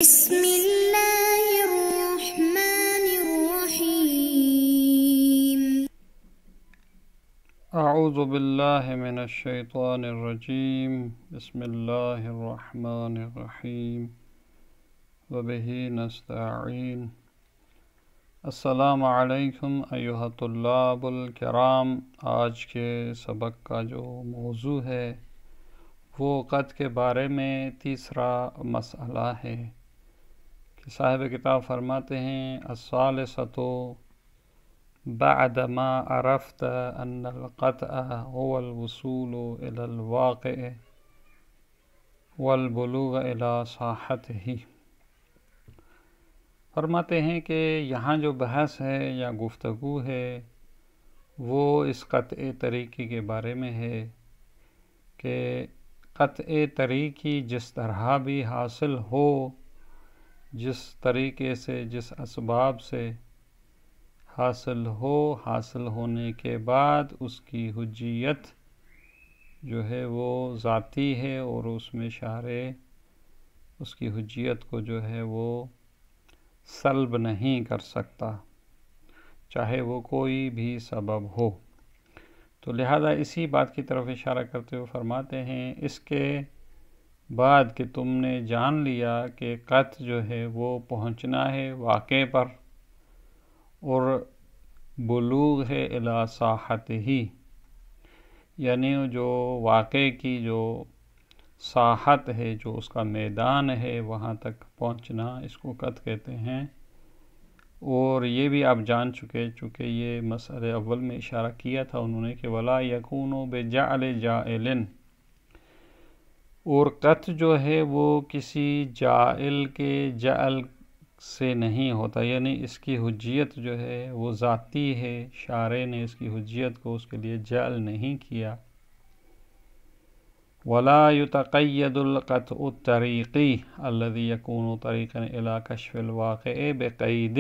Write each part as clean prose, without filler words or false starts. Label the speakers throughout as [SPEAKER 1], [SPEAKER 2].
[SPEAKER 1] بسم الله الرحمن الرحيم.
[SPEAKER 2] أعوذ بالله من الشيطان الرجيم. بسم الله الرحمن الرحيم وبه نستعين. السلام علیکم ایھا الطلاب الکرام. آج کے سبق کا جو موضوع ہے وہ قط کے بارے میں تیسرا مسئلہ ہے کہ صاحب کتاب فرماتے ہیں الثالثۃ بعد ما عرفت ان القطع هو الوصول الى الواقع والبلوغ الى صاحته. فرماتے ہیں کہ یہاں جو بحث ہے یا گفتگو ہے وہ اس قطع طریقی کے بارے میں ہے کہ قطع طریقی جس طرح بھی حاصل ہو، جس طریقے سے، جس اسباب سے حاصل ہو، حاصل ہونے کے بعد اس کی حجیت جو ہے وہ ذاتی ہے اور اس میں شارع اس کی حجیت کو جو ہے وہ سلب نہیں کر سکتا، چاہے وہ کوئی بھی سبب ہو. تو لہذا اسی بات کی طرف اشارہ کرتے ہوئے فرماتے ہیں اس کے بعد کہ تم نے جان لیا کہ قطع جو ہے وہ پہنچنا ہے واقع پر اور بلوغ ہے الی ساحتہ، یعنی جو واقع کی جو ساحت ہے، جو اس کا میدان ہے، وہاں تک پہنچنا، اس کو قطع کہتے ہیں. اور یہ بھی آپ جان چونکہ یہ مسئلے اول میں اشارہ کیا تھا انہوں نے کہ ولا یکون بجعل جاعل، اور قطع جو ہے وہ کسی جاعل کے جعل سے نہیں ہوتا، یعنی اس کی حجیت جو ہے وہ ذاتی ہے، شارع نے اس کی حجیت کو اس کے لیے جعل نہیں کیا. ولا يتقید القطع الطریقی الذي يكون طریقا الى کشف الواقع بقید.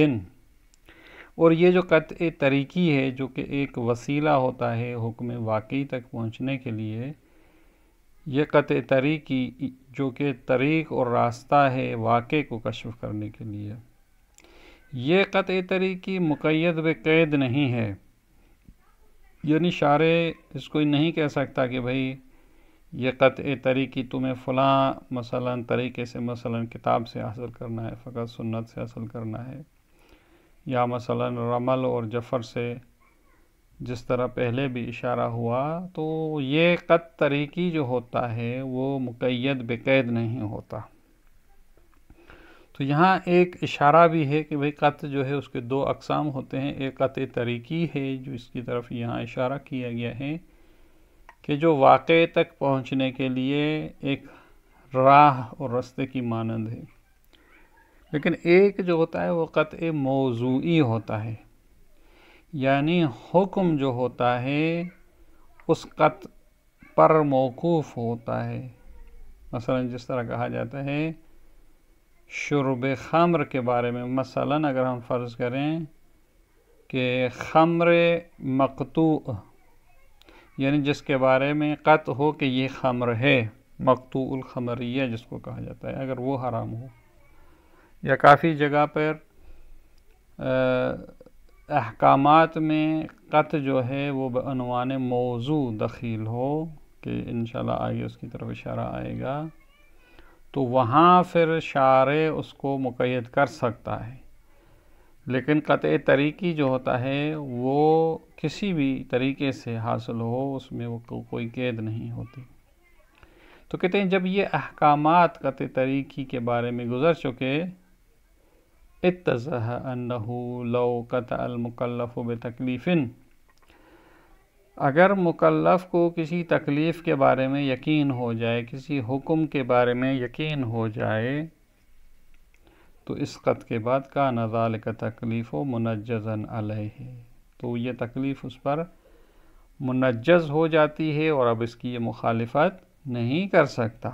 [SPEAKER 2] اور یہ جو قطع طریقی ہے جو کہ ایک وسیلہ ہوتا ہے حکم واقعی تک پہنچنے کے لیے، یہ قطع طریقی جو کہ طریق اور راستہ ہے واقع کو کشف کرنے کے لیے، یہ قطع طریقی مقید بقید نہیں ہے. یعنی شارع اس کو نہیں کہہ سکتا کہ بھئی یہ قطع طریقی تمہیں فلاں مثلا طریقے سے، مثلا کتاب سے حاصل کرنا ہے، فقط سنت سے حاصل کرنا ہے، یا مثلا رمل اور جفر سے، جس طرح پہلے بھی اشارہ ہوا. تو یہ قطع طریقی جو ہوتا ہے وہ مقید بقید نہیں ہوتا. تو یہاں ایک اشارہ بھی ہے کہ بھئی قطع جو ہے اس کے دو اقسام ہوتے ہیں. ایک قطع طریقی ہے جو اس کی طرف یہاں اشارہ کیا گیا ہے کہ جو واقع تک پہنچنے کے لیے ایک راہ اور رستے کی مانند ہے. لیکن ایک جو ہوتا ہے وہ قطع موضوعی ہوتا ہے، یعنی حکم جو ہوتا ہے اس قطع پر موقوف ہوتا ہے. مثلا جس طرح کہا جاتا ہے شرب خمر کے بارے میں، مثلا اگر ہم فرض کریں کہ خمر مقطوع، یعنی جس کے بارے میں قطع ہو کہ یہ خمر ہے، مقطوع الخمریہ جس کو کہا جاتا ہے، اگر وہ حرام ہو، یا کافی جگہ پر احکامات میں قطع جو ہے وہ بعنوان موضوع دخیل ہو، کہ انشاءاللہ آگے اس کی طرف اشارہ آئے گا، تو وہاں پھر شارع اس کو مقید کر سکتا ہے. لیکن قطع طریقی جو ہوتا ہے وہ کسی بھی طریقے سے حاصل ہو، اس میں وہ کوئی قید نہیں ہوتی. تو کہتے ہیں جب یہ احکامات قطع طریقی کے بارے میں گزر چکے، اتضح انہ لو قطع المکلف بتکلیف، اگر مکلف کو کسی تکلیف کے بارے میں یقین ہو جائے، کسی حکم کے بارے میں یقین ہو جائے، تو اس قطع کے بعد کان ذالک تکلیف منجزا علیہ، تو یہ تکلیف اس پر منجز ہو جاتی ہے اور اب اس کی یہ مخالفت نہیں کر سکتا.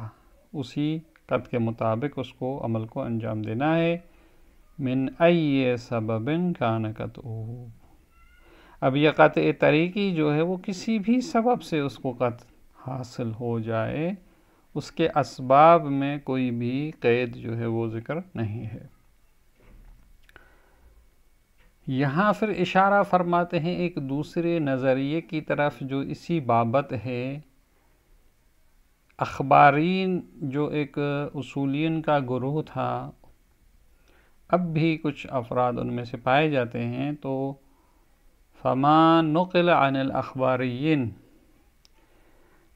[SPEAKER 2] اسی قطع کے مطابق اس کو عمل کو انجام دینا ہے. من ای سبب کان قطعہ، اب یہ قطع طریقی جو ہے وہ کسی بھی سبب سے اس کو قطع حاصل ہو جائے، اس کے اسباب میں کوئی بھی قید جو ہے وہ ذکر نہیں ہے۔ یہاں پھر اشارہ فرماتے ہیں ایک دوسرے نظریے کی طرف جو اسی بابت ہے۔ اخبارین جو ایک اصولین کا گروہ تھا، اب بھی کچھ افراد ان میں سے پائے جاتے ہیں، تو فما نقل عن الاخبارین،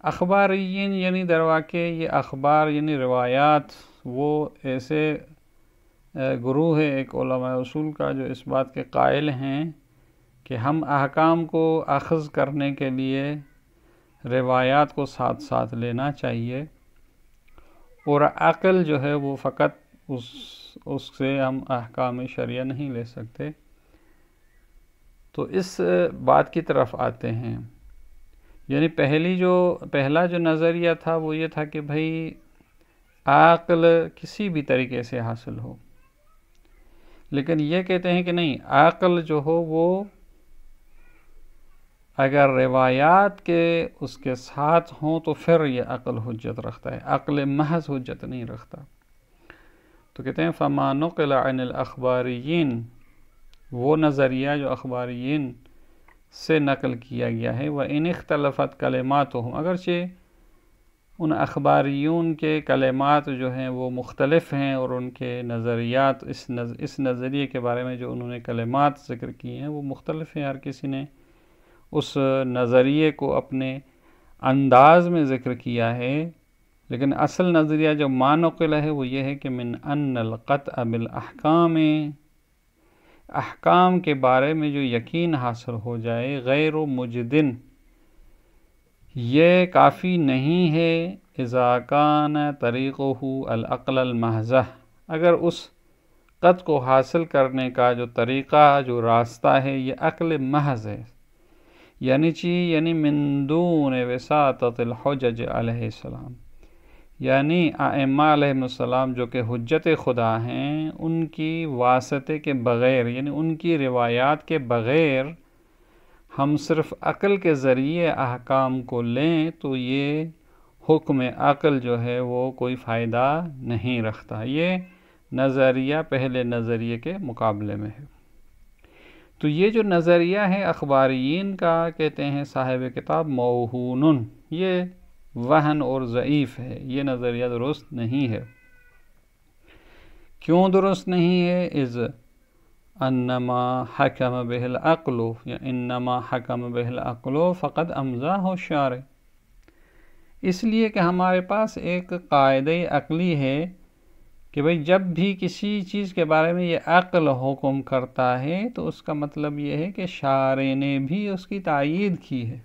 [SPEAKER 2] اخبارین یعنی درواقع یہ اخبار یعنی روایات، وہ ایسے گروہ ہے ایک علماء اصول کا جو اس بات کے قائل ہیں کہ ہم احکام کو اخذ کرنے کے لیے روایات کو ساتھ ساتھ لینا چاہیے، اور عقل جو ہے وہ فقط اس سے ہم احکام شرعیہ نہیں لے سکتے۔ تو اس بات کی طرف آتے ہیں، یعنی پہلا جو نظریہ تھا وہ یہ تھا کہ بھئی عقل کسی بھی طریقے سے حاصل ہو، لیکن یہ کہتے ہیں کہ نہیں، عقل جو ہو وہ اگر روایات کے اس کے ساتھ ہوں تو پھر یہ عقل حجت رکھتا ہے، عقل محض حجت نہیں رکھتا۔ تو کہتے ہیں فما نقل عن الاخباریین، وہ نظریہ جو اخباریین سے نقل کیا گیا ہے، وَإِنِ اخْتَلَفَتْ كَلِمَاتُهُمْ، اگرچہ ان اخباریون کے کلمات جو ہیں وہ مختلف ہیں، اور ان کے نظریات اس نظریے کے بارے میں جو انہوں نے کلمات ذکر کی ہیں وہ مختلف ہیں، ہر کسی نے اس نظریے کو اپنے انداز میں ذکر کیا ہے، لیکن اصل نظریہ جو ما نقل ہے وہ یہ ہے کہ من ان القطع بالاحکام، احکام کے بارے میں جو یقین حاصل ہو جائے، غیر مجدن، یہ کافی نہیں ہے، اذا کان طریقہ العقل المحض، اگر اس قطع کو حاصل کرنے کا جو طریقہ جو راستہ ہے یہ عقل محض ہے، یعنی من دون وساطۃ الحجج علیہ السلام، یعنی ائمہ علیہ السلام جو کہ حجت خدا ہیں، ان کی واسطے کے بغیر، یعنی ان کی روایات کے بغیر ہم صرف عقل کے ذریعے احکام کو لیں تو یہ حکم عقل جو ہے وہ کوئی فائدہ نہیں رکھتا۔ یہ نظریہ پہلے نظریے کے مقابلے میں ہے۔ تو یہ جو نظریہ ہے اخباریین کا، کہتے ہیں صاحب کتاب، موہون، یہ وہن اور ضعیف ہے، یہ نظریہ درست نہیں ہے۔ کیوں درست نہیں ہے؟ اذ انما حکم بہ العقل، یا انما حکم بہ العقل فقد امضاہ الشارع، اس لیے کہ ہمارے پاس ایک قاعدہ عقلی ہے کہ بھئی جب بھی کسی چیز کے بارے میں یہ عقل حکم کرتا ہے تو اس کا مطلب یہ ہے کہ شارع نے بھی اس کی تائید کی ہے۔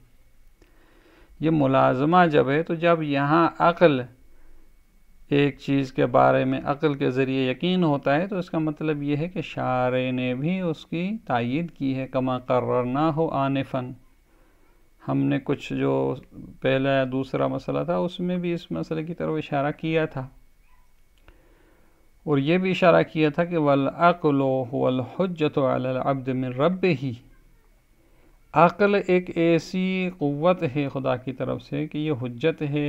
[SPEAKER 2] یہ ملازمہ جب ہے، تو جب یہاں عقل ایک چیز کے بارے میں عقل کے ذریعے یقین ہوتا ہے تو اس کا مطلب یہ ہے کہ شارع نے بھی اس کی تائید کی ہے، کما قررناہ آنفا، ہم نے کچھ جو پہلا یا دوسرا مسئلہ تھا اس میں بھی اس مسئلے کی طرف اشارہ کیا تھا، اور یہ بھی اشارہ کیا تھا کہ والعقل هو الحجة على العبد من ربه، عقل ایک ایسی قوت ہے خدا کی طرف سے کہ یہ حجت ہے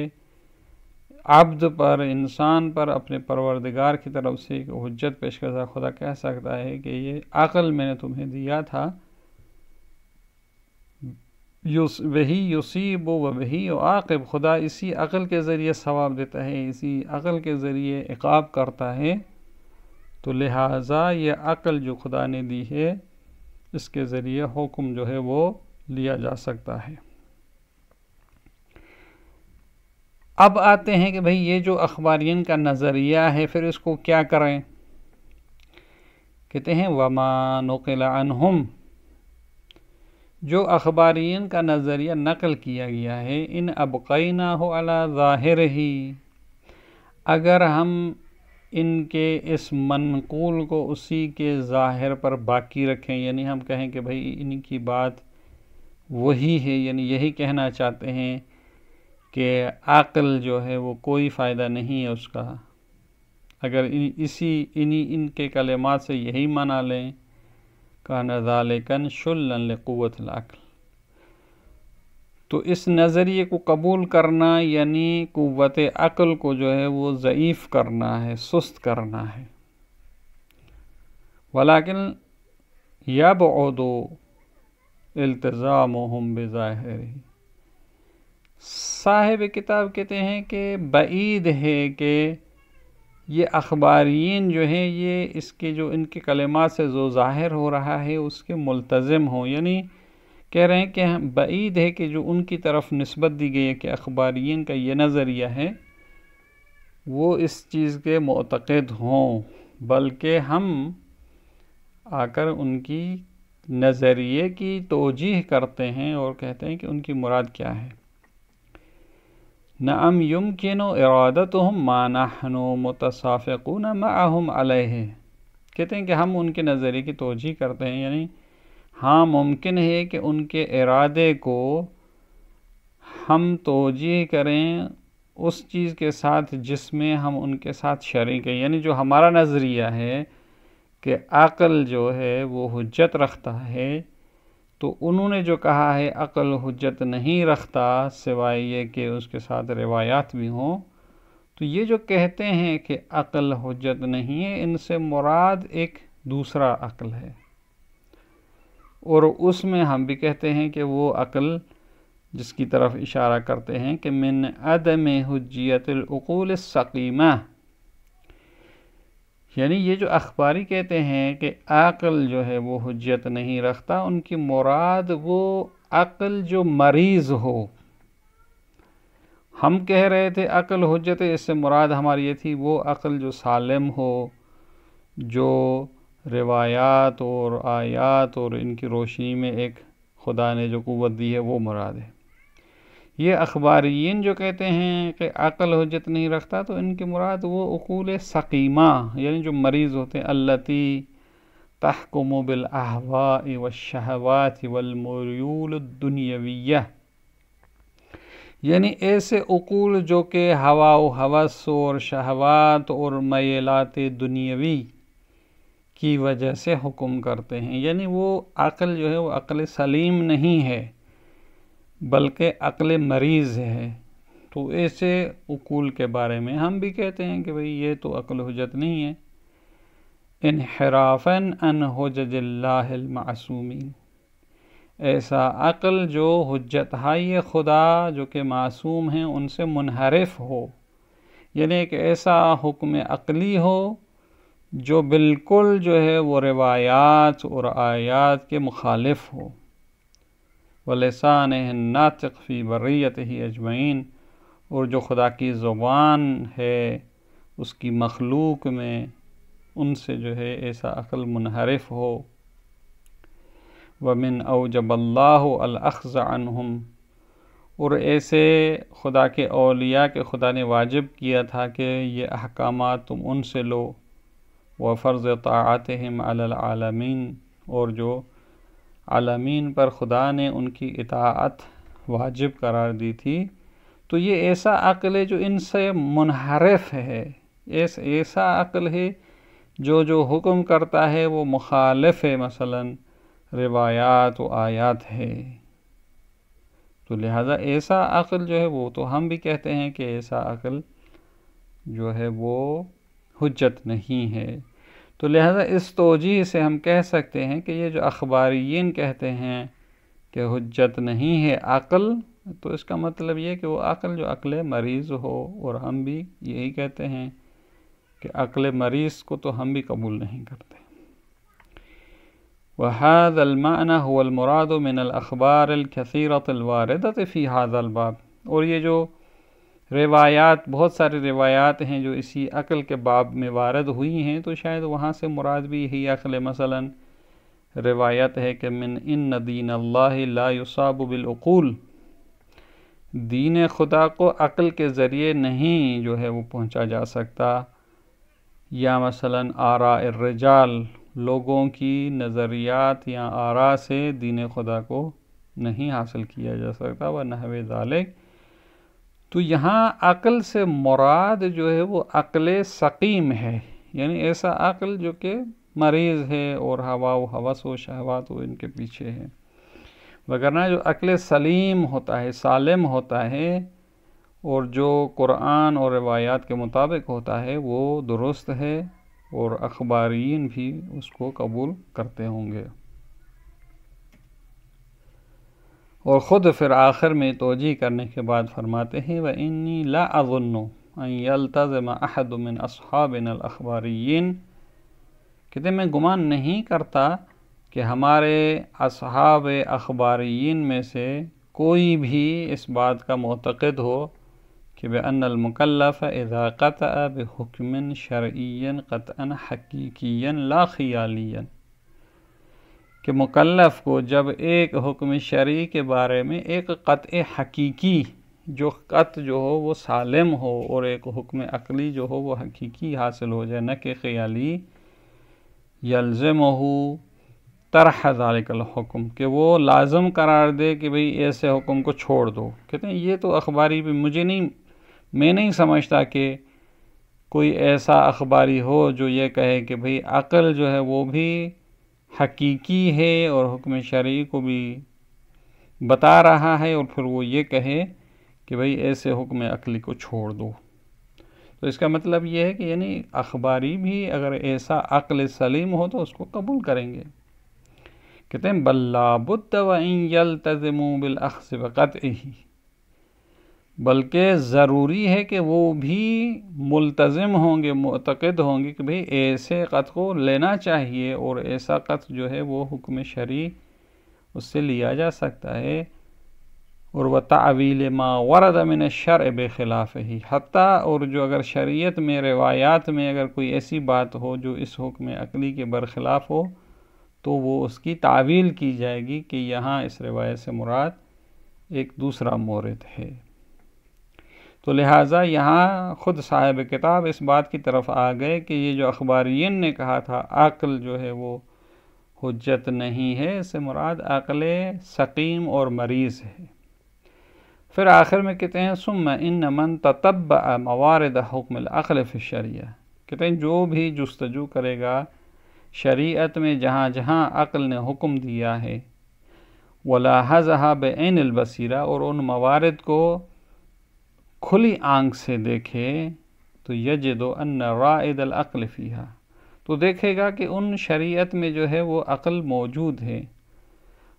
[SPEAKER 2] عبد پر، انسان پر، اپنے پروردگار کی طرف سے ایک حجت پیش کرتا۔ خدا کہہ سکتا ہے کہ یہ عقل میں نے تمہیں دیا تھا، وہی یصیب و وہی یعاقب، خدا اسی عقل کے ذریعے ثواب دیتا ہے، اسی عقل کے ذریعے عقاب کرتا ہے، تو لہٰذا یہ عقل جو خدا نے دی ہے اس کے ذریعے حکم جو ہے وہ لیا جا سکتا ہے۔ اب آتے ہیں کہ بھئی یہ جو اخبارین کا نظریہ ہے پھر اس کو کیا کریں؟ کہتے ہیں وما نقل عنہم، جو اخبارین کا نظریہ نقل کیا گیا ہے، ان ابقیناہ علی ظاہرہ، اگر ہم ان کے اس منقول کو اسی کے ظاہر پر باقی رکھیں، یعنی ہم کہیں کہ بھئی ان کی بات وہی ہے، یعنی یہی کہنا چاہتے ہیں کہ عقل جو ہے وہ کوئی فائدہ نہیں ہے اس کا، اگر ان کے کلمات سے یہی مانا لیں، کان ذالکا شلا لقوت العقل، تو اس نظریے کو قبول کرنا یعنی قوت عقل کو جو ہے وہ ضعیف کرنا ہے، سست کرنا ہے۔ ولیکن یبعد التزامهم بظاہرہ، صاحب کتاب کہتے ہیں کہ بعید ہے کہ یہ اخبارین جو ہیں یہ اس کے جو ان کے کلمات سے جو ظاہر ہو رہا ہے اس کے ملتزم ہوں، یعنی کہہ رہے ہیں کہ بعید ہے کہ جو ان کی طرف نسبت دی گئی ہے کہ اخبارین کا یہ نظریہ ہے وہ اس چیز کے معتقد ہوں، بلکہ ہم آ کر ان کی نظریے کی توجیح کرتے ہیں اور کہتے ہیں کہ ان کی مراد کیا ہے۔ نعم یمکن ارادتهم ما نحن متصافقون معهم علیہ، کہتے ہیں کہ ہم ان کے نظریے کی توجیح کرتے ہیں، یعنی ہاں ممکن ہے کہ ان کے ارادے کو ہم توجیہ کریں اس چیز کے ساتھ جس میں ہم ان کے ساتھ شریک ہیں، یعنی جو ہمارا نظریہ ہے کہ عقل جو ہے وہ حجت رکھتا ہے، تو انہوں نے جو کہا ہے عقل حجت نہیں رکھتا سوائے یہ کہ اس کے ساتھ روایات بھی ہوں، تو یہ جو کہتے ہیں کہ عقل حجت نہیں ہے ان سے مراد ایک دوسرا عقل ہے، اور اس میں ہم بھی کہتے ہیں کہ وہ عقل جس کی طرف اشارہ کرتے ہیں کہ من عدم حجیت العقول السقیمہ، یعنی یہ جو اخباری کہتے ہیں کہ عقل جو ہے وہ حجت نہیں رکھتا، ان کی مراد وہ عقل جو مریض ہو۔ ہم کہہ رہے تھے عقل حجت ہے، اس سے مراد ہماری یہ تھی وہ عقل جو سالم ہو، جو روایات اور آیات اور ان کی روشنی میں ایک خدا نے جو قوت دی ہے وہ مراد ہے۔ یہ اخباریین جو کہتے ہیں کہ عقل حجت نہیں رکھتا، تو ان کی مراد وہ عقول سقیمہ یعنی جو مریض ہوتے ہیں، التی تحکم بالاہواء والشہوات والمیول الدنیویہ، یعنی ایسے عقول جو کہ ہوا و ہوس اور شہوات اور میلات دنیاوی کی وجہ سے حکم کرتے ہیں، یعنی وہ عقل جو ہے وہ عقل سلیم نہیں ہے بلکہ عقل مریض ہے۔ تو ایسے عقول کے بارے میں ہم بھی کہتے ہیں کہ بھئی یہ تو عقل حجت نہیں ہے، انحرافاً عن حجج اللہ المعصومین، ایسا عقل جو حجت ہائی خدا جو کہ معصوم ہیں ان سے منحرف ہو، یعنی ایک ایسا حکم عقلی ہو جو بالکل جو ہے وہ روایات اور آیات کے مخالف ہو، وَلِسَانِهِ النَّاطِقِ فِي بَرِّيَّتِهِ اجمعین، اور جو خدا کی زبان ہے اس کی مخلوق میں ان سے جو ہے ایسا عقل منحرف ہو۔ وَمِنْ أَوْجَبَ اللَّهُ الْأَخْذَ عَنْهُمْ، اور ایسے خدا کے اولیاء کے خدا نے واجب کیا تھا کہ یہ احکامات تم ان سے لو، وَفَرْضِ طَاعَتِهِمْ عَلَى الْعَالَمِينَ، اور جو عالمین پر خدا نے ان کی اطاعت واجب قرار دی تھی، تو یہ ایسا عقل ہے جو ان سے منحرف ہے، ایسا عقل ہے جو حکم کرتا ہے وہ مخالف ہے، مثلا روایات و آیات ہے۔ تو لہذا ایسا عقل جو ہے وہ تو ہم بھی کہتے ہیں کہ ایسا عقل جو ہے وہ حجت نہیں ہے۔ تو لہذا اس توجیہ سے ہم کہہ سکتے ہیں کہ یہ جو اخباریین کہتے ہیں کہ حجت نہیں ہے عقل، تو اس کا مطلب یہ کہ وہ عقل جو عقل مریض ہو، اور ہم بھی یہی کہتے ہیں کہ عقل مریض کو تو ہم بھی قبول نہیں کرتے۔ وَهَذَا الْمَعْنَى هُوَ الْمُرَادُ مِنَ الْأَخْبَارِ الْكَثِيرَةِ الْوَارِدَةِ فِي هَذَا الْبَابِ، اور یہ جو روایات، بہت سارے روایات ہیں جو اسی عقل کے باب میں وارد ہوئی ہیں، تو شاید وہاں سے مراد بھی یہی عقل، مثلا روایت ہے کہ من ان دین اللہ لا یصاب بالعقول، دین خدا کو عقل کے ذریعے نہیں جو ہے وہ پہنچا جا سکتا، یا مثلا آراء الرجال، لوگوں کی نظریات یا آراء سے دین خدا کو نہیں حاصل کیا جا سکتا، ونحو ذالک۔ تو یہاں عقل سے مراد جو ہے وہ عقل سقیم ہے، یعنی ایسا عقل جو کہ مریض ہے اور ہوا و ہوس و شہوات و ان کے پیچھے ہے۔ وگرنہ جو عقل سلیم ہوتا ہے، سالم ہوتا ہے، اور جو قرآن اور روایات کے مطابق ہوتا ہے وہ درست ہے، اور اخبارین بھی اس کو قبول کرتے ہوں گے۔ اور خود پھر آخر میں توجیہ کرنے کے بعد فرماتے ہیں وَإِنِّي لَا أَظُنُّ أَن يَلْتَزِمَ أَحَدٌ مِّنْ أَصْحَابِنَا الْأَخْبَارِيِّينَ، کہتے میں گمان نہیں کرتا کہ ہمارے اصحاب اخباریین میں سے کوئی بھی اس بات کا معتقد ہو کہ بأن المکلف اذا قطع بحکم شرعی قطعا حقیقی لا خیالی، کہ مکلف کو جب ایک حکم شرعی کے بارے میں ایک قطع حقیقی، جو قطع جو ہو وہ سالم ہو، اور ایک حکم عقلی جو ہو وہ حقیقی حاصل ہو جائے، نہ کہ خیالی، یلزمہ طرح ذالک الحکم، کہ وہ لازم قرار دے کہ بھئی ایسے حکم کو چھوڑ دو۔ کہتے ہیں یہ تو اخباری بھی میں نہیں سمجھتا کہ کوئی ایسا اخباری ہو جو یہ کہے کہ بھئی عقل جو ہے وہ بھی حقیقی ہے اور حکم شرعی کو بھی بتا رہا ہے، اور پھر وہ یہ کہے کہ بھئی ایسے حکم عقلی کو چھوڑ دو۔ تو اس کا مطلب یہ ہے کہ یعنی اخباری بھی اگر ایسا عقل سلیم ہو تو اس کو قبول کریں گے۔ کہتے ہیں بل لا بد وان یلتزموا بالاخذ بقطعہ، بلکہ ضروری ہے کہ وہ بھی ملتزم ہوں گے، معتقد ہوں گے کہ بھئی ایسے قطع کو لینا چاہیے، اور ایسا قطع جو ہے وہ حکم شرعی اس سے لیا جا سکتا ہے، اور وتعویل ما ورد من الشرع بخلافہ، حتیٰ اور جو اگر شریعت میں روایات میں اگر کوئی ایسی بات ہو جو اس حکم عقلی کے برخلاف ہو تو وہ اس کی تعویل کی جائے گی کہ یہاں اس روایت سے مراد ایک دوسرا مورد ہے۔ تو لہٰذا یہاں خود صاحب کتاب اس بات کی طرف آ گئے کہ یہ جو اخبارین نے کہا تھا عقل جو ہے وہ حجت نہیں ہے، اس سے مراد عقل سقیم اور مریض ہے۔ پھر آخر میں کہتے ہیں ثم ان من تتبع موارد حکم العقل فی الشریعہ، کہتے ہیں جو بھی جستجو کرے گا شریعت میں جہاں جہاں عقل نے حکم دیا ہے، ولاحظها بعین البصیرہ، اور ان موارد کو کھلی آنکھ سے دیکھے، تو یجد ان رائد العقل فیہا، تو دیکھے گا کہ ان شریعت میں جو ہے وہ عقل موجود ہے،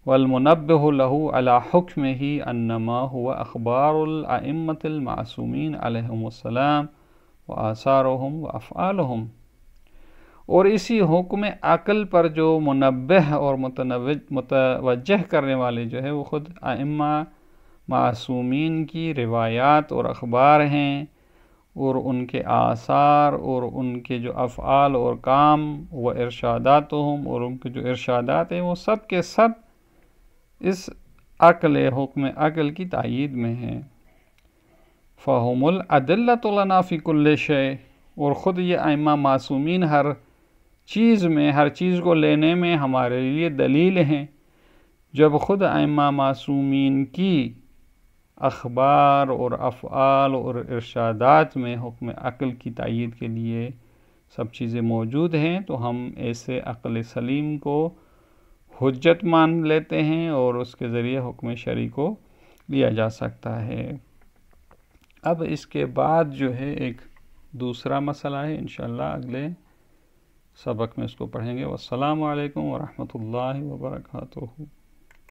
[SPEAKER 2] والمنبہ له علی حکمہ انما هو اخبار الائمۃ المعصومین علیہم السلام وآثارہم وافعالہم، اور اسی حکم عقل پر جو منبہ اور متوجہ کرنے والے جو ہے وہ خود ائمہ معصومین کی روایات اور اخبار ہیں، اور ان کے آثار اور ان کے جو افعال اور کام، و ارشاداتہم، اور ان کے جو ارشادات ہیں وہ سب کے سب اس عقل حکم عقل کی تائید میں ہیں۔ فَهُمُ الْأَدِلَّةُ لَنَا فِي كُلِّ شَيْءٍ، اور خود یہ ائمہ معصومین ہر چیز میں، ہر چیز کو لینے میں ہمارے لیے دلیل ہیں۔ جب خود ائمہ معصومین کی اخبار اور افعال اور ارشادات میں حکم عقل کی تائید کے لیے سب چیزیں موجود ہیں، تو ہم ایسے عقل سلیم کو حجت مان لیتے ہیں، اور اس کے ذریعے حکم شرعی کو لیا جا سکتا ہے۔ اب اس کے بعد جو ہے ایک دوسرا مسئلہ ہے، انشاءاللہ اگلے سبق میں اس کو پڑھیں گے۔ والسلام علیکم ورحمۃ اللہ وبرکاتہ۔